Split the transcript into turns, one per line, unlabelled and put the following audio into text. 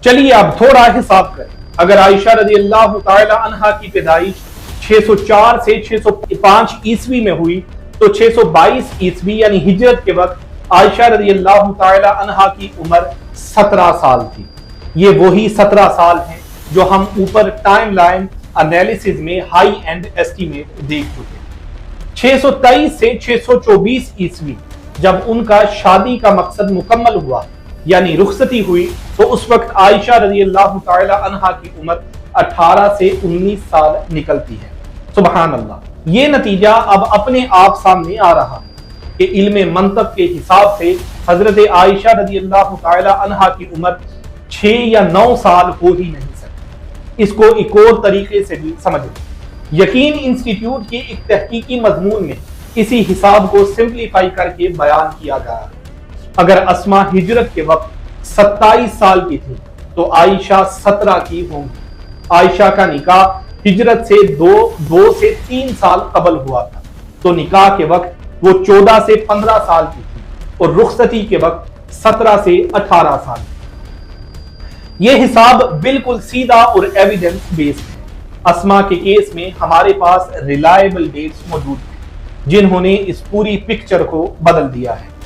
چلیے اب تھوڑا حساب کریں. اگر عائشہ رضی اللہ تعالی عنہا کی پیدائش 604 سے 605 عیسوی میں ہوئی تو 622 عیسوی یعنی ہجرت کے وقت عائشہ رضی اللہ تعالی عنہا کی عمر 17 سال تھی. یہ وہی 17 سال ہیں جو ہم اوپر ٹائم لائن انالیسز میں ہائی اینڈ ایسٹیمیٹ دیکھ چکے. 623 سے 624 عیسوی جب ان کا شادی کا مقصد مکمل ہوا یعنی رخصتی ہوئی تو اس وقت عائشہ رضی اللہ تعالی عنہا کی عمر 18 سے 19 سال نکلتی ہے. سبحان اللہ. یہ نتیجہ اب اپنے آپ سامنے آ رہا کہ علم منطق کے حساب سے حضرت عائشہ رضی اللہ تعالی عنہا کی عمر 6 یا 9 سال ہو ہی نہیں سکتی. اس کو ایک اور طریقے سے بھی سمجھیں. یقین انسٹیٹیوٹ کی ایک تحقیقی مضمون میں اسی حساب کو سمپلیفائی کر کے بیان کیا گیا. اگر اسما ہجرت کے وقت 27 سال کی تھی تو عائشہ 17 کی ہوں گی. عائشہ کا نکاح ہجرت سے 2 سے 3 سال قبل ہوا تھا تو نکاح کے وقت وہ 14 سے 15 سال کی تھی اور رخصتی کے وقت 17 سے 18 سال. یہ حساب بالکل سیدھا اور ایویڈنس بیسڈ ہے. اسما کے کیس میں ہمارے پاس ریلائبل ڈیٹس موجود ہیں جنہوں نے اس پوری پکچر کو بدل دیا ہے.